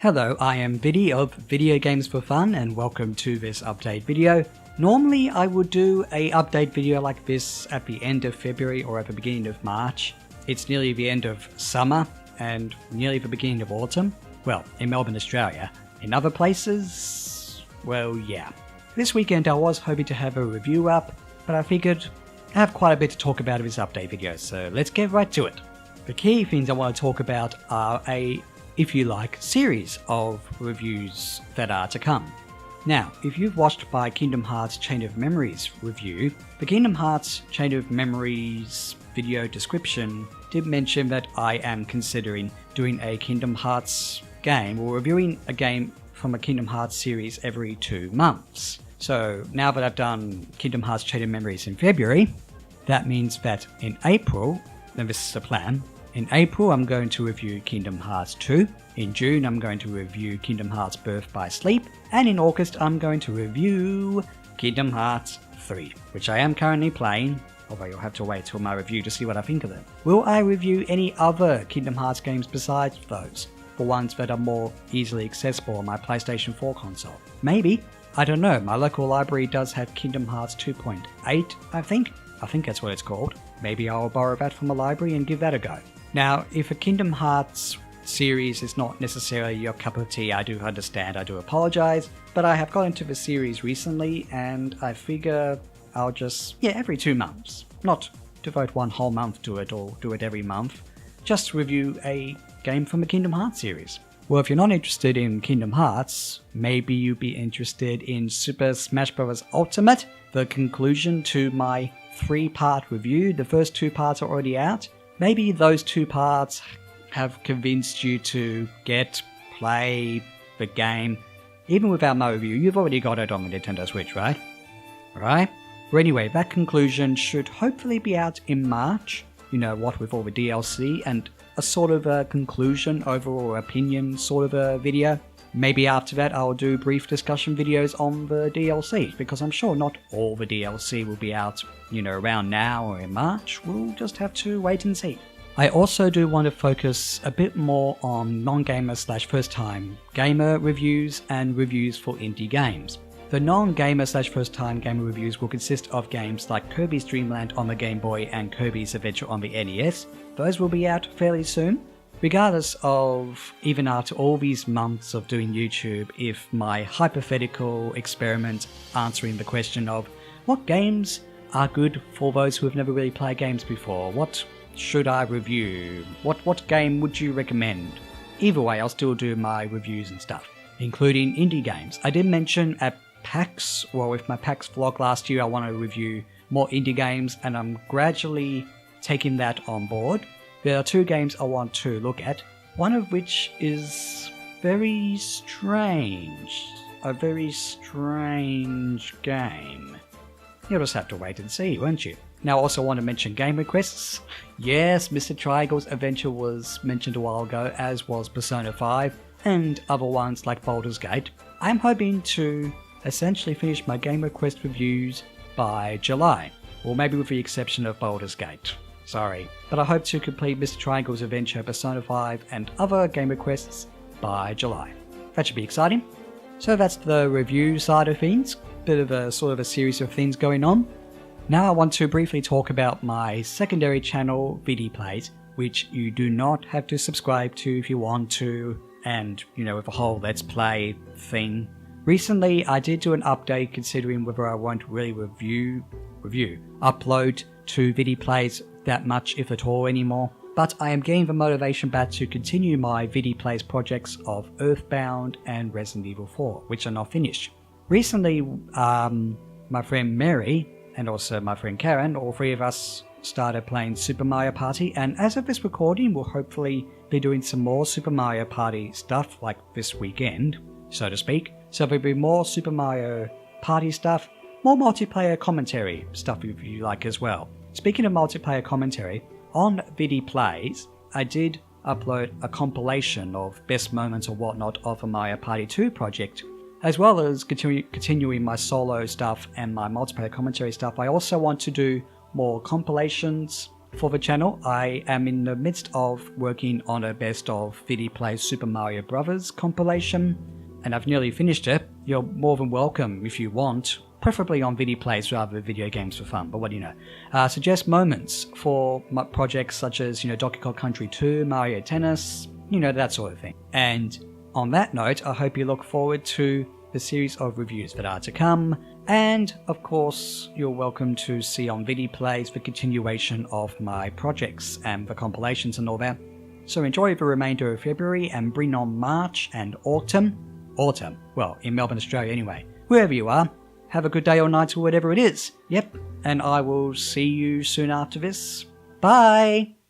Hello, I am Viddy of ViddyOGamesForFun and welcome to this update video. Normally I would do a update video like this at the end of February or at the beginning of March. It's nearly the end of summer and nearly the beginning of autumn. Well, in Melbourne, Australia. In other places, well, yeah. This weekend I was hoping to have a review up, but I figured I have quite a bit to talk about in this update video, so let's get right to it. The key things I want to talk about are if you like, series of reviews that are to come. Now, if you've watched my Kingdom Hearts Chain of Memories review, the Kingdom Hearts Chain of Memories video description did mention that I am considering doing a Kingdom Hearts game or reviewing a game from a Kingdom Hearts series every 2 months. So now that I've done Kingdom Hearts Chain of Memories in February, that means that in April, and this is the plan, in April, I'm going to review Kingdom Hearts 2. In June, I'm going to review Kingdom Hearts Birth by Sleep. And in August, I'm going to review Kingdom Hearts 3, which I am currently playing, although you'll have to wait till my review to see what I think of them. Will I review any other Kingdom Hearts games besides those? The ones that are more easily accessible on my PlayStation 4 console? Maybe. I don't know. My local library does have Kingdom Hearts 2.8, I think. I think that's what it's called. Maybe I'll borrow that from the library and give that a go. Now, if a Kingdom Hearts series is not necessarily your cup of tea, I do understand, I do apologize, but I have got into the series recently and I figure I'll just, every 2 months, not devote one whole month to it or do it every month, just review a game from the Kingdom Hearts series. Well, if you're not interested in Kingdom Hearts, maybe you'd be interested in Super Smash Bros. Ultimate, the conclusion to my 3-part review. The first 2 parts are already out. Maybe those 2 parts have convinced you to play the game. Even without my review, you've already got it on the Nintendo Switch, right? Right? Well, anyway, that conclusion should hopefully be out in March. You know what, with all the DLC and a sort of a conclusion, overall opinion sort of a video. Maybe after that I'll do brief discussion videos on the DLC, because I'm sure not all the DLC will be out, around now or in March. We'll just have to wait and see. I also do want to focus a bit more on non-gamer / first-time gamer reviews and reviews for indie games. The non-gamer / first-time gamer reviews will consist of games like Kirby's Dream Land on the Game Boy and Kirby's Adventure on the NES. Those will be out fairly soon. Regardless of, even after all these months of doing YouTube, if my hypothetical experiment answering the question of what games are good for those who have never really played games before, what should I review, what game would you recommend? Either way, I'll still do my reviews and stuff, including indie games. I did mention at PAX, with my PAX vlog last year, I want to review more indie games, and I'm gradually taking that on board. There are 2 games I want to look at, one of which is very strange. A very strange game. You'll just have to wait and see, won't you? Now I also want to mention game requests. Yes, Mr. Triangle's Adventure was mentioned a while ago, as was Persona 5, and other ones like Baldur's Gate. I'm hoping to essentially finish my game request reviews by July, or maybe with the exception of Baldur's Gate. Sorry, but I hope to complete Mr. Triangle's Adventure, Persona 5 and other game requests by July. That should be exciting. So that's the review side of things, bit of a sort of a series of things going on. Now I want to briefly talk about my secondary channel, Viddy Plays, which you do not have to subscribe to if you want to, and with the whole Let's Play thing. Recently I did do an update considering whether I won't really upload to Viddy Plays that much, if at all, anymore. But I am getting the motivation back to continue my Viddy Plays projects of Earthbound and Resident Evil 4, which are not finished. Recently, my friend Mary and also my friend Karen, all 3 of us started playing Super Mario Party, and as of this recording, we'll hopefully be doing some more Super Mario Party stuff like this weekend, so to speak. So there'll be more Super Mario Party stuff, more multiplayer commentary stuff if you like as well. Speaking of multiplayer commentary, on Viddy Plays, I did upload a compilation of best moments or whatnot of the Mario Party 2 project, as well as continuing my solo stuff and my multiplayer commentary stuff. I also want to do more compilations for the channel. I am in the midst of working on a best of Viddy Plays Super Mario Bros. Compilation, and I've nearly finished it. You're more than welcome if you want, preferably on Viddy Plays rather than Video Games for Fun, but what do you know. Suggest moments for projects such as, Donkey Kong Country 2, Mario Tennis, that sort of thing. And on that note, I hope you look forward to the series of reviews that are to come, and of course you're welcome to see on Viddy Plays the continuation of my projects and the compilations and all that. So enjoy the remainder of February and bring on March and autumn, well, in Melbourne, Australia anyway. Wherever you are, have a good day or night or whatever it is. Yep, and I will see you soon after this. Bye!